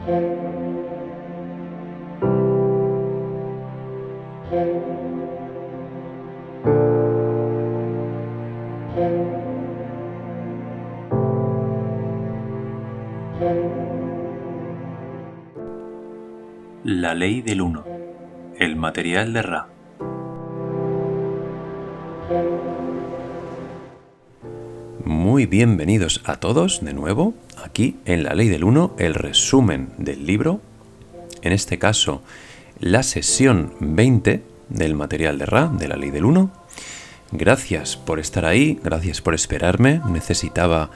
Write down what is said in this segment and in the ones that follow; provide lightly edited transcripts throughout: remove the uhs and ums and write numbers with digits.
La ley del uno, el material de Ra. Muy bienvenidos a todos de nuevo, aquí en La ley del uno, el resumen del libro, en este caso la sesión 20 del material de Ra, de la ley del uno. Gracias por estar ahí, gracias por esperarme, necesitaba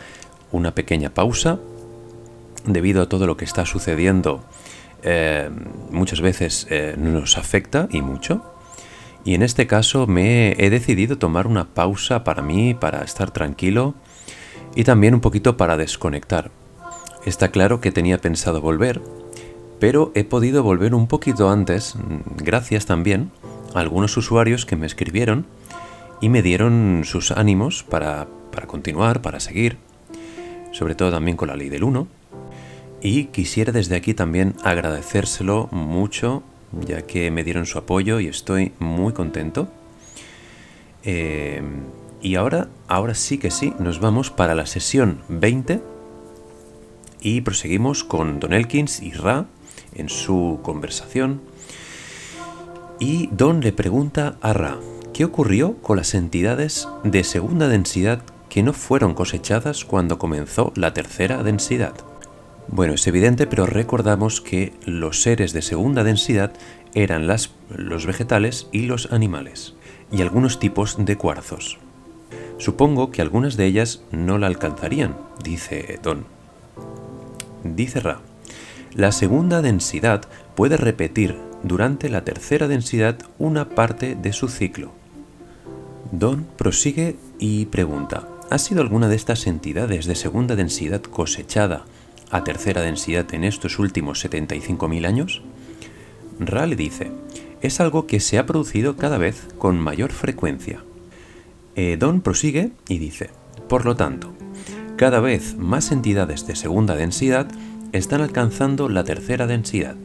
una pequeña pausa debido a todo lo que está sucediendo. Muchas veces nos afecta y mucho, y en este caso me he decidido tomar una pausa para mí, para estar tranquilo y también un poquito para desconectar. Está claro que tenía pensado volver, pero he podido volver un poquito antes, gracias también a algunos usuarios que me escribieron y me dieron sus ánimos para continuar, para seguir, sobre todo también con la ley del 1. Y quisiera desde aquí también agradecérselo mucho, ya que me dieron su apoyo y estoy muy contento. Y ahora sí que sí, nos vamos para la sesión 20 y proseguimos con Don Elkins y Ra en su conversación. Y Don le pregunta a Ra, ¿qué ocurrió con las entidades de segunda densidad que no fueron cosechadas cuando comenzó la tercera densidad? Bueno, es evidente, pero recordamos que los seres de segunda densidad eran los vegetales y los animales, y algunos tipos de cuarzos. Supongo que algunas de ellas no la alcanzarían, dice Don. Dice Ra, la segunda densidad puede repetir durante la tercera densidad una parte de su ciclo. Don prosigue y pregunta, ¿ha sido alguna de estas entidades de segunda densidad cosechada a tercera densidad en estos últimos 75.000 años? Ra le dice, es algo que se ha producido cada vez con mayor frecuencia. Don prosigue y dice, por lo tanto, cada vez más entidades de segunda densidad están alcanzando la tercera densidad.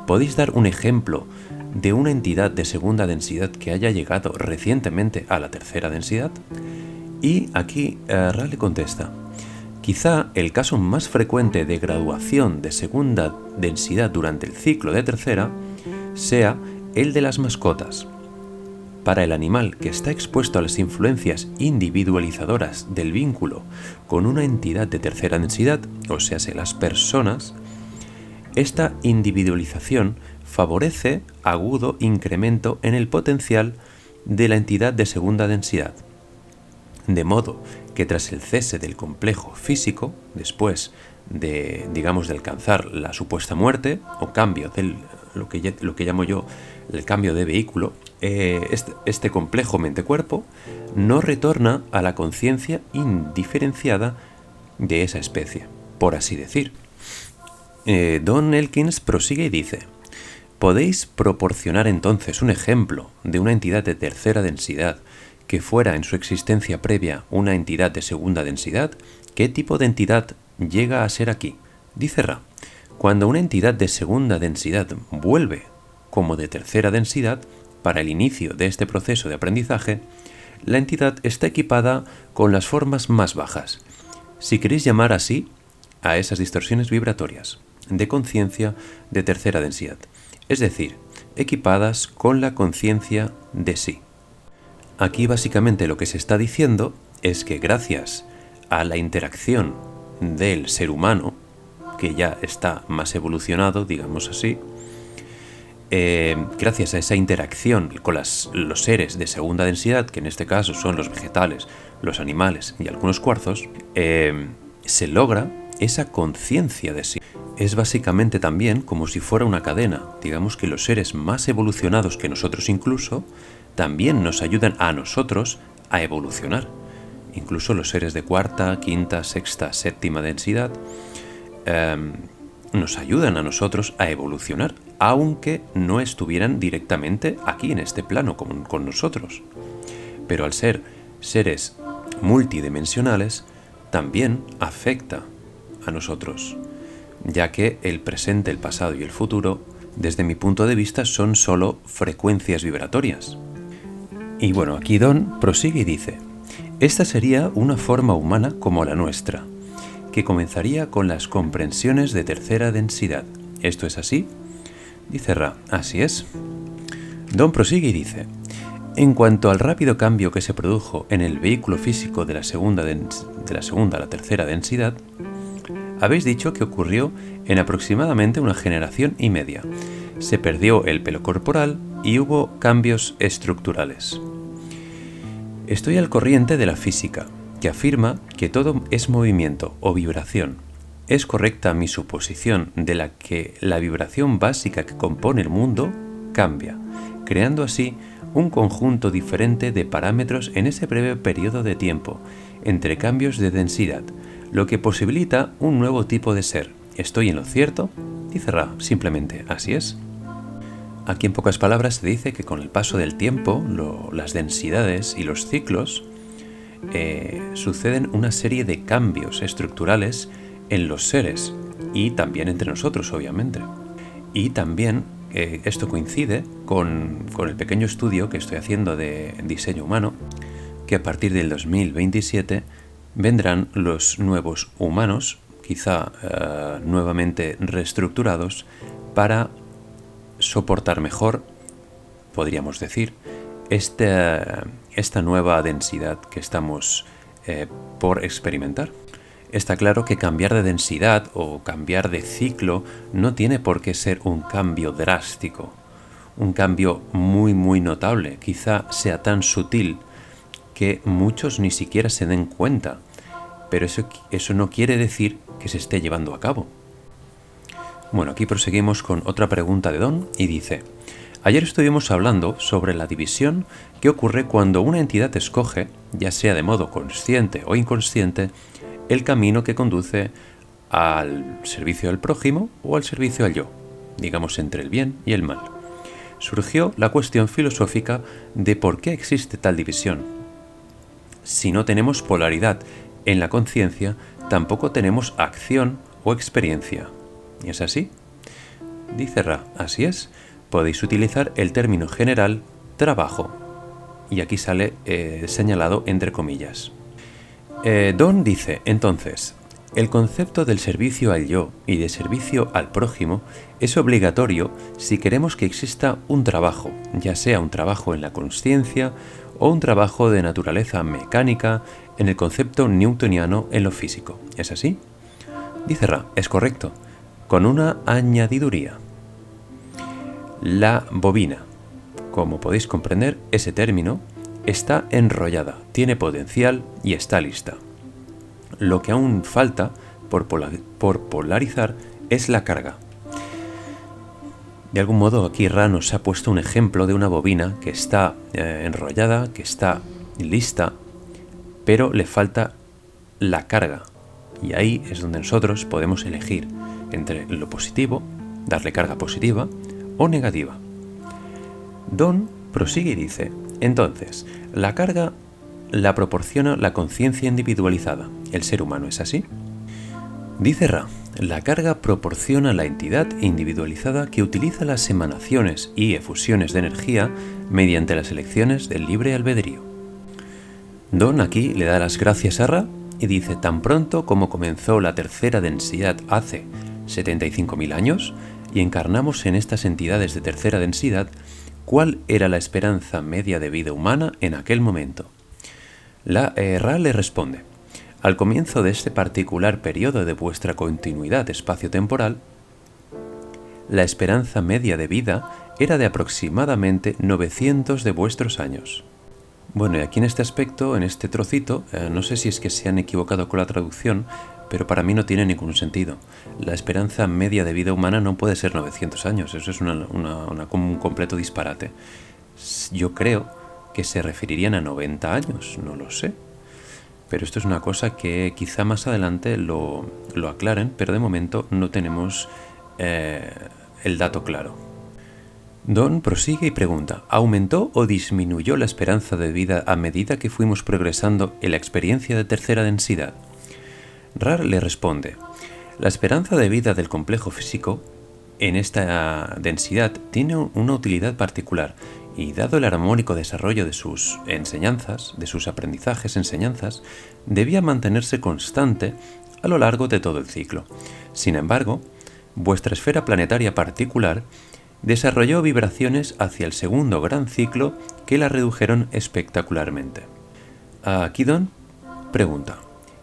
¿Podéis dar un ejemplo de una entidad de segunda densidad que haya llegado recientemente a la tercera densidad? Y aquí Ra le contesta, quizá el caso más frecuente de graduación de segunda densidad durante el ciclo de tercera sea el de las mascotas. Para el animal que está expuesto a las influencias individualizadoras del vínculo con una entidad de tercera densidad, o sea, las personas, esta individualización favorece agudo incremento en el potencial de la entidad de segunda densidad. De modo que tras el cese del complejo físico, después de alcanzar la supuesta muerte o cambio del lo que llamo yo el cambio de vehículo, este complejo mente-cuerpo no retorna a la conciencia indiferenciada de esa especie, por así decir. Don Elkins prosigue y dice, ¿podéis proporcionar entonces un ejemplo de una entidad de tercera densidad que fuera en su existencia previa una entidad de segunda densidad? ¿Qué tipo de entidad llega a ser aquí? Dice Ra, cuando una entidad de segunda densidad vuelve como de tercera densidad para el inicio de este proceso de aprendizaje, la entidad está equipada con las formas más bajas, si queréis llamar así a esas distorsiones vibratorias de conciencia de tercera densidad, es decir, equipadas con la conciencia de sí. Aquí básicamente lo que se está diciendo es que gracias a la interacción del ser humano, que ya está más evolucionado, digamos así, gracias a esa interacción con los seres de segunda densidad, que en este caso son los vegetales, los animales y algunos cuarzos, se logra esa conciencia de sí. Es básicamente también como si fuera una cadena. Digamos que los seres más evolucionados que nosotros incluso también nos ayudan a nosotros a evolucionar. Incluso los seres de cuarta, quinta, sexta, séptima densidad nos ayudan a nosotros a evolucionar, aunque no estuvieran directamente aquí en este plano con nosotros. Pero al ser seres multidimensionales, también afecta a nosotros. ya que el presente, el pasado y el futuro, desde mi punto de vista, son solo frecuencias vibratorias. Y bueno, aquí Don prosigue y dice: esta sería una forma humana como la nuestra, que comenzaría con las comprensiones de tercera densidad. ¿Esto es así? Dice Ra: así es. Don prosigue y dice: en cuanto al rápido cambio que se produjo en el vehículo físico de la segunda a la tercera densidad, habéis dicho que ocurrió en aproximadamente una generación y media. Se perdió el pelo corporal y hubo cambios estructurales. Estoy al corriente de la física, que afirma que todo es movimiento o vibración. Es correcta mi suposición de la que la vibración básica que compone el mundo cambia, creando así un conjunto diferente de parámetros en ese breve periodo de tiempo, entre cambios de densidad, lo que posibilita un nuevo tipo de ser. ¿Estoy en lo cierto? Dice Ra: simplemente así es. Aquí en pocas palabras se dice que con el paso del tiempo, las densidades y los ciclos suceden una serie de cambios estructurales en los seres y también entre nosotros, obviamente. Y también esto coincide con el pequeño estudio que estoy haciendo de diseño humano, que a partir del 2027 vendrán los nuevos humanos, quizá nuevamente reestructurados, para soportar mejor, podríamos decir, esta nueva densidad que estamos por experimentar. Está claro que cambiar de densidad o cambiar de ciclo no tiene por qué ser un cambio drástico, un cambio muy muy notable, quizá sea tan sutil que muchos ni siquiera se den cuenta, pero eso no quiere decir que se esté llevando a cabo. Bueno, aquí proseguimos con otra pregunta de Don y dice: ayer estuvimos hablando sobre la división que ocurre cuando una entidad escoge, ya sea de modo consciente o inconsciente, el camino que conduce al servicio al prójimo o al servicio al yo, digamos entre el bien y el mal. Surgió la cuestión filosófica de por qué existe tal división. Si no tenemos polaridad en la conciencia, tampoco tenemos acción o experiencia. ¿Y es así? Dice Ra: así es. Podéis utilizar el término general trabajo. Y aquí sale señalado entre comillas. Don dice: entonces, el concepto del servicio al yo y de servicio al prójimo es obligatorio si queremos que exista un trabajo, ya sea un trabajo en la consciencia o un trabajo de naturaleza mecánica en el concepto newtoniano en lo físico. ¿Es así? Dice Ra: es correcto, con una añadiduría. La bobina. Como podéis comprender, ese término está enrollada, tiene potencial y está lista. Lo que aún falta por polarizar es la carga. De algún modo aquí Ra nos ha puesto un ejemplo de una bobina que está enrollada, que está lista, pero le falta la carga. Y ahí es donde nosotros podemos elegir entre lo positivo, darle carga positiva o negativa. Don prosigue y dice: entonces, la carga la proporciona la conciencia individualizada, el ser humano, ¿es así? Dice Ra: la carga proporciona la entidad individualizada que utiliza las emanaciones y efusiones de energía mediante las elecciones del libre albedrío. Don aquí le da las gracias a Ra y dice: tan pronto como comenzó la tercera densidad hace 75.000 años y encarnamos en estas entidades de tercera densidad, ¿cuál era la esperanza media de vida humana en aquel momento? Ra le responde: al comienzo de este particular periodo de vuestra continuidad espacio-temporal, la esperanza media de vida era de aproximadamente 900 de vuestros años. Bueno, y aquí en este aspecto, en este trocito, no sé si es que se han equivocado con la traducción, pero para mí no tiene ningún sentido. La esperanza media de vida humana no puede ser 900 años, eso es un completo disparate. Yo creo que se referirían a 90 años, no lo sé. Pero esto es una cosa que quizá más adelante lo aclaren, pero de momento no tenemos el dato claro. Don prosigue y pregunta: ¿aumentó o disminuyó la esperanza de vida a medida que fuimos progresando en la experiencia de tercera densidad? Ra le responde: La esperanza de vida del complejo físico en esta densidad tiene una utilidad particular y dado el armónico desarrollo de sus enseñanzas, de sus aprendizajes, enseñanzas, debía mantenerse constante a lo largo de todo el ciclo. Sin embargo, vuestra esfera planetaria particular desarrolló vibraciones hacia el segundo gran ciclo que la redujeron espectacularmente. Kidon pregunta,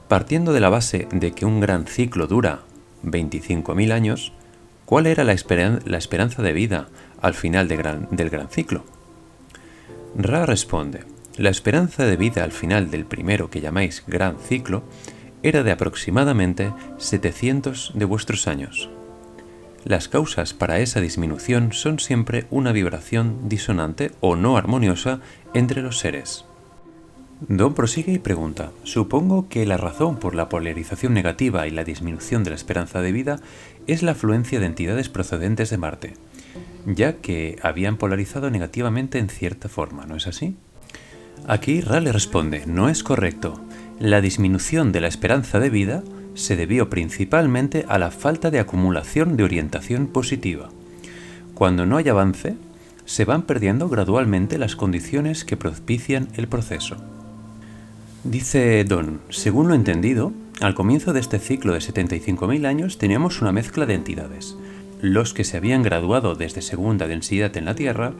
partiendo de la base de que un gran ciclo dura 25.000 años, ¿cuál era la esperanza de vida al final del gran ciclo? Ra responde, la esperanza de vida al final del primero que llamáis gran ciclo era de aproximadamente 700 de vuestros años. Las causas para esa disminución son siempre una vibración disonante o no armoniosa entre los seres. Don prosigue y pregunta, supongo que la razón por la polarización negativa y la disminución de la esperanza de vida es la afluencia de entidades procedentes de Marte, ya que habían polarizado negativamente en cierta forma, ¿no es así? Aquí Ra le responde, no es correcto. La disminución de la esperanza de vida se debió principalmente a la falta de acumulación de orientación positiva. Cuando no hay avance, se van perdiendo gradualmente las condiciones que propician el proceso. Dice Don, según lo entendido, al comienzo de este ciclo de 75.000 años teníamos una mezcla de entidades, los que se habían graduado desde segunda densidad en la Tierra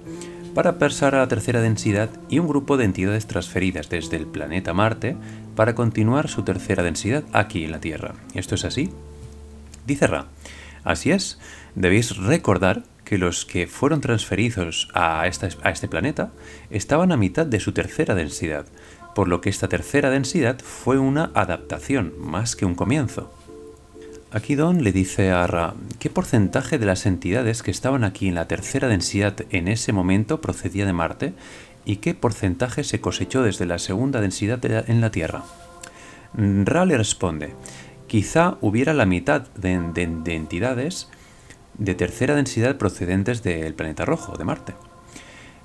para pasar a la tercera densidad y un grupo de entidades transferidas desde el planeta Marte para continuar su tercera densidad aquí en la Tierra. ¿Esto es así? Dice Ra, así es, debéis recordar que los que fueron transferidos a este planeta estaban a mitad de su tercera densidad, por lo que esta tercera densidad fue una adaptación más que un comienzo. Aquí Don le dice a Ra, ¿qué porcentaje de las entidades que estaban aquí en la tercera densidad en ese momento procedía de Marte y qué porcentaje se cosechó desde la segunda densidad en la Tierra? Ra le responde, quizá hubiera la mitad de entidades de tercera densidad procedentes del planeta rojo, de Marte.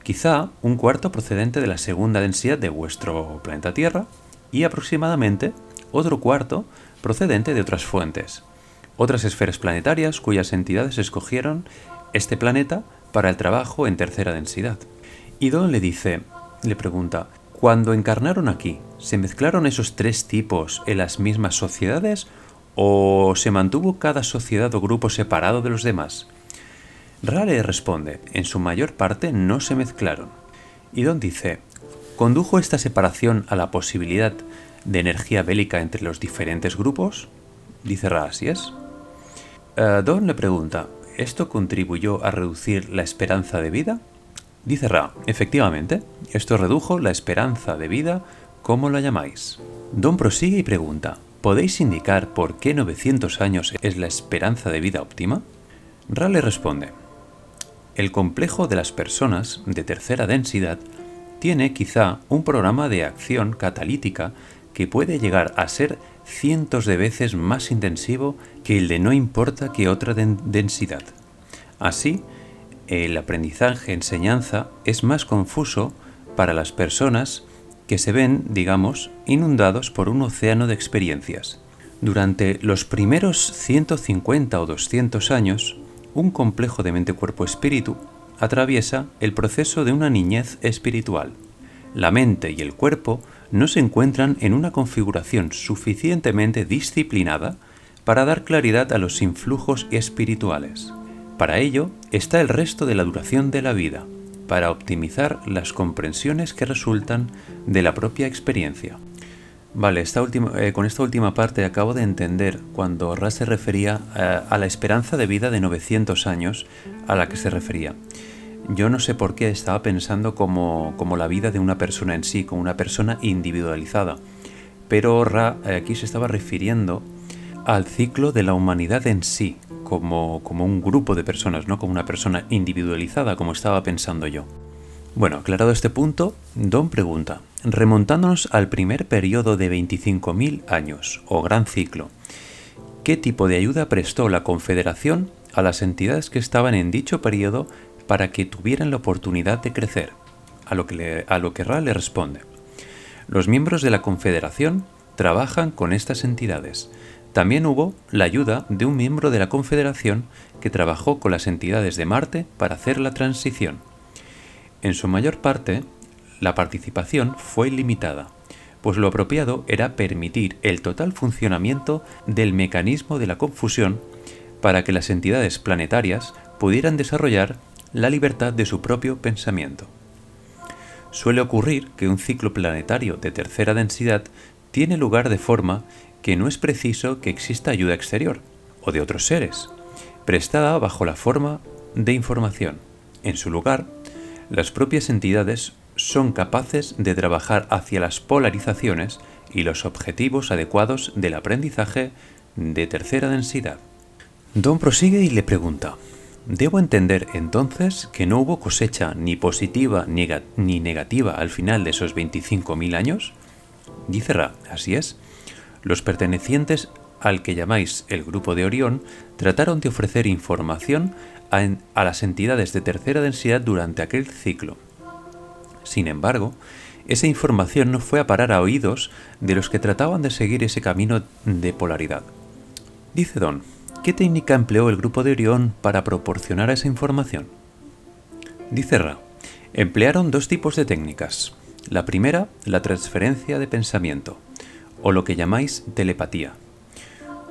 Quizá un cuarto procedente de la segunda densidad de vuestro planeta Tierra y aproximadamente otro cuarto procedente de otras fuentes. Otras esferas planetarias cuyas entidades escogieron este planeta para el trabajo en tercera densidad. Y Don le pregunta, ¿cuando encarnaron aquí, se mezclaron esos tres tipos en las mismas sociedades o se mantuvo cada sociedad o grupo separado de los demás? Ra le responde, en su mayor parte no se mezclaron. Y Don dice, ¿condujo esta separación a la posibilidad de energía bélica entre los diferentes grupos? Dice Ra, así es. Don le pregunta, ¿esto contribuyó a reducir la esperanza de vida? Dice Ra, efectivamente, esto redujo la esperanza de vida, ¿cómo la llamáis? Don prosigue y pregunta, ¿podéis indicar por qué 900 años es la esperanza de vida óptima? Ra le responde, el complejo de las personas de tercera densidad tiene quizá un programa de acción catalítica que puede llegar a ser cientos de veces más intensivo que el de no importa qué otra densidad. Así, el aprendizaje-enseñanza es más confuso para las personas que se ven, digamos, inundados por un océano de experiencias. Durante los primeros 150 o 200 años, un complejo de mente-cuerpo-espíritu atraviesa el proceso de una niñez espiritual. La mente y el cuerpo no se encuentran en una configuración suficientemente disciplinada para dar claridad a los influjos espirituales. Para ello está el resto de la duración de la vida, para optimizar las comprensiones que resultan de la propia experiencia. Vale, con esta última parte acabo de entender cuando Ra se refería a la esperanza de vida de 900 años a la que se refería. Yo no sé por qué estaba pensando como la vida de una persona en sí, como una persona individualizada. Pero Ra aquí se estaba refiriendo al ciclo de la humanidad en sí, como un grupo de personas, no como una persona individualizada, como estaba pensando yo. Bueno, aclarado este punto, Don pregunta, remontándonos al primer periodo de 25.000 años, o gran ciclo, ¿qué tipo de ayuda prestó la Confederación a las entidades que estaban en dicho periodo para que tuvieran la oportunidad de crecer? A lo que Ra le responde, los miembros de la Confederación trabajan con estas entidades. También hubo la ayuda de un miembro de la Confederación que trabajó con las entidades de Marte para hacer la transición. En su mayor parte, la participación fue limitada, pues lo apropiado era permitir el total funcionamiento del mecanismo de la confusión para que las entidades planetarias pudieran desarrollar la libertad de su propio pensamiento. Suele ocurrir que un ciclo planetario de tercera densidad tiene lugar de forma que no es preciso que exista ayuda exterior, o de otros seres, prestada bajo la forma de información. En su lugar, las propias entidades son capaces de trabajar hacia las polarizaciones y los objetivos adecuados del aprendizaje de tercera densidad. Don prosigue y le pregunta: ¿debo entender entonces que no hubo cosecha ni positiva ni negativa al final de esos 25.000 años? Dice Ra: así es. Los pertenecientes al que llamáis el Grupo de Orión trataron de ofrecer información a las entidades de tercera densidad durante aquel ciclo. Sin embargo, esa información no fue a parar a oídos de los que trataban de seguir ese camino de polaridad. Dice Don: ¿qué técnica empleó el Grupo de Orión para proporcionar esa información? Dice Ra: emplearon dos tipos de técnicas. La primera, la transferencia de pensamiento, o lo que llamáis telepatía.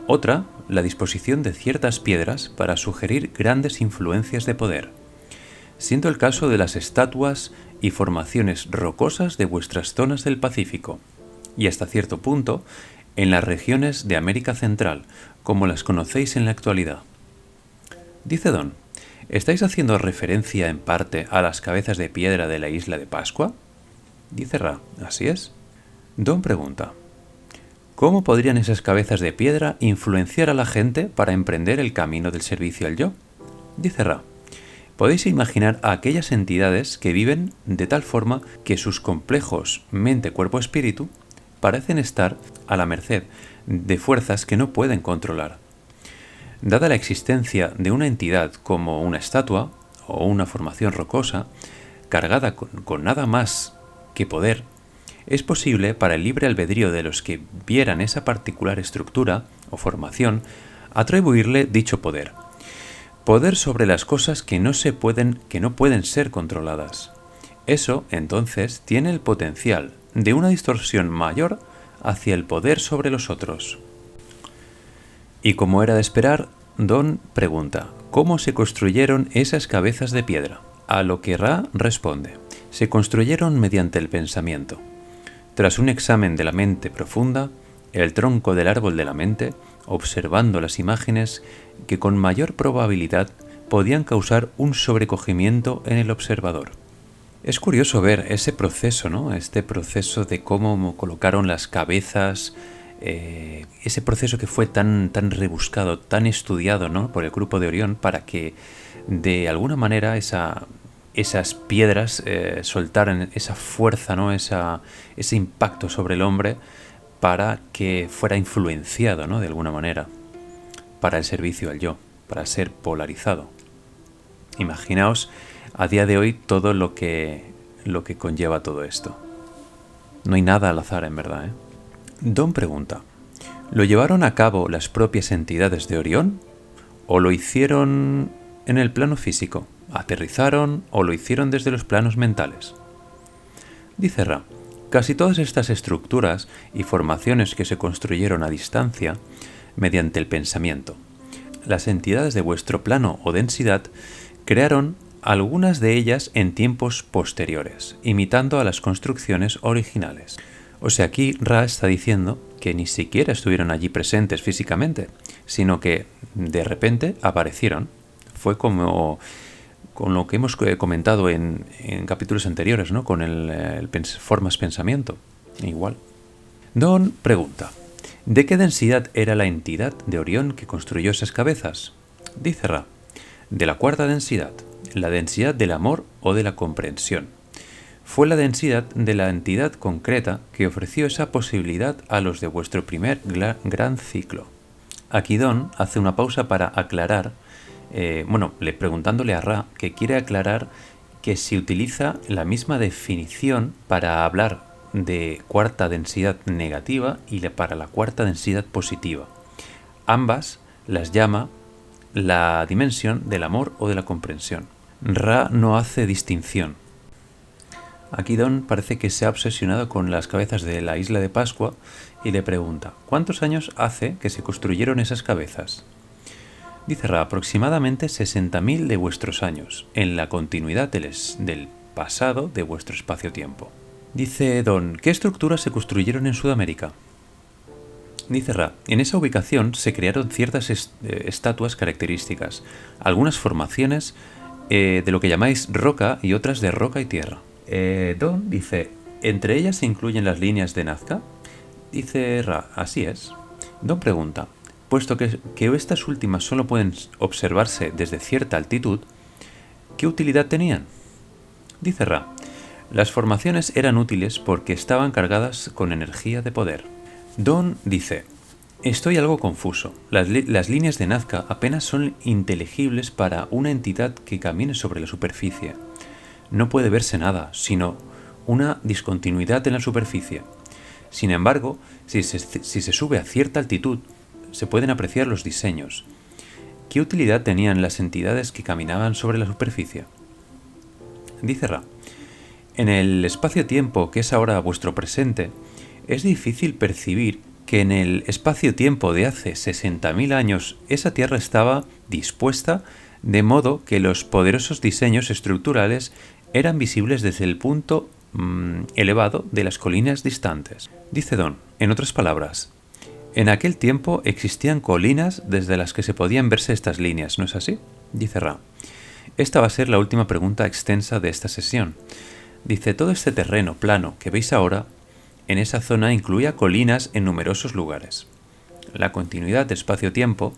Otra, la disposición de ciertas piedras para sugerir grandes influencias de poder, siendo el caso de las estatuas y formaciones rocosas de vuestras zonas del Pacífico, y hasta cierto punto en las regiones de América Central, como las conocéis en la actualidad. Dice Don: ¿estáis haciendo referencia en parte a las cabezas de piedra de la isla de Pascua? Dice Ra: así es. Don pregunta: ¿cómo podrían esas cabezas de piedra influenciar a la gente para emprender el camino del servicio al yo? Dice Ra: podéis imaginar a aquellas entidades que viven de tal forma que sus complejos mente, cuerpo, espíritu parecen estar a la merced de fuerzas que no pueden controlar. Dada la existencia de una entidad como una estatua o una formación rocosa, cargada con nada más que poder, es posible para el libre albedrío de los que vieran esa particular estructura o formación atribuirle dicho poder. Poder sobre las cosas que no pueden ser controladas. Eso, entonces, tiene el potencial de una distorsión mayor hacia el poder sobre los otros. Y como era de esperar, Don pregunta: ¿cómo se construyeron esas cabezas de piedra? A lo que Ra responde: se construyeron mediante el pensamiento. Tras un examen de la mente profunda, el tronco del árbol de la mente, observando las imágenes que con mayor probabilidad podían causar un sobrecogimiento en el observador. Es curioso ver ese proceso, ¿no? Este proceso de cómo colocaron las cabezas, ese proceso que fue tan rebuscado, tan estudiado, ¿no?, por el Grupo de Orión, para que de alguna manera esas piedras soltaran esa fuerza, ¿no?, ese impacto sobre el hombre, para que fuera influenciado, ¿no?, de alguna manera, para el servicio al yo, para ser polarizado. Imaginaos a día de hoy todo lo que conlleva todo esto. No hay nada al azar, en verdad, ¿eh? Don pregunta: ¿lo llevaron a cabo las propias entidades de Orión o lo hicieron en el plano físico? ¿Aterrizaron o lo hicieron desde los planos mentales? Dice Ra: casi todas estas estructuras y formaciones que se construyeron a distancia mediante el pensamiento. Las entidades de vuestro plano o densidad crearon algunas de ellas en tiempos posteriores, imitando a las construcciones originales. O sea, aquí Ra está diciendo que ni siquiera estuvieron allí presentes físicamente, sino que de repente aparecieron. Fue como con lo que hemos comentado en capítulos anteriores, ¿no?, con el formas pensamiento. Igual. Don pregunta: ¿de qué densidad era la entidad de Orión que construyó esas cabezas? Dice Ra: de la cuarta densidad, la densidad del amor o de la comprensión. Fue la densidad de la entidad concreta que ofreció esa posibilidad a los de vuestro primer gran ciclo. Aquí Don hace una pausa para aclarar, preguntándole a Ra, que quiere aclarar que se utiliza la misma definición para hablar de cuarta densidad negativa y para la cuarta densidad positiva. Ambas las llama la dimensión del amor o de la comprensión. Ra no hace distinción. Aquí Don parece que se ha obsesionado con las cabezas de la isla de Pascua y le pregunta: ¿cuántos años hace que se construyeron esas cabezas? Dice Ra: aproximadamente 60.000 de vuestros años, en la continuidad del pasado de vuestro espacio-tiempo. Dice Don: ¿qué estructuras se construyeron en Sudamérica? Dice Ra: en esa ubicación se crearon ciertas estatuas características, algunas formaciones de lo que llamáis roca y otras de roca y tierra. Don dice: ¿entre ellas se incluyen las líneas de Nazca? Dice Ra: así es. Don pregunta: puesto que estas últimas solo pueden observarse desde cierta altitud, ¿qué utilidad tenían? Dice Ra: las formaciones eran útiles porque estaban cargadas con energía de poder. Don dice: estoy algo confuso. Las líneas de Nazca apenas son inteligibles para una entidad que camine sobre la superficie. No puede verse nada, sino una discontinuidad en la superficie. Sin embargo, si se sube a cierta altitud, se pueden apreciar los diseños. ¿Qué utilidad tenían las entidades que caminaban sobre la superficie? Dice Ra: en el espacio-tiempo que es ahora vuestro presente, es difícil percibir que en el espacio-tiempo de hace 60.000 años esa Tierra estaba dispuesta de modo que los poderosos diseños estructurales eran visibles desde el punto elevado de las colinas distantes. Dice Don: en otras palabras, en aquel tiempo existían colinas desde las que se podían verse estas líneas, ¿no es así? Dice Ra: esta va a ser la última pregunta extensa de esta sesión. Dice: todo este terreno plano que veis ahora en esa zona incluía colinas en numerosos lugares. La continuidad de espacio-tiempo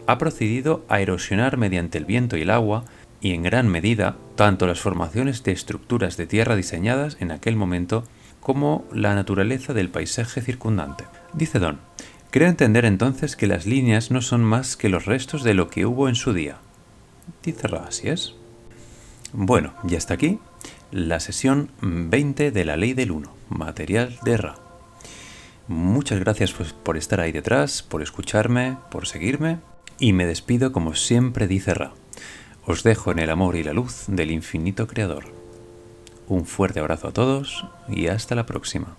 ha procedido a erosionar mediante el viento y el agua, y en gran medida, tanto las formaciones de estructuras de tierra diseñadas en aquel momento como la naturaleza del paisaje circundante. Dice Don: creo entender entonces que las líneas no son más que los restos de lo que hubo en su día. Dice Ra: así es. Bueno, ya está aquí la sesión 20 de la Ley del Uno, material de Ra. Muchas gracias por estar ahí detrás, por escucharme, por seguirme, y me despido como siempre dice Ra. Os dejo en el amor y la luz del infinito creador. Un fuerte abrazo a todos y hasta la próxima.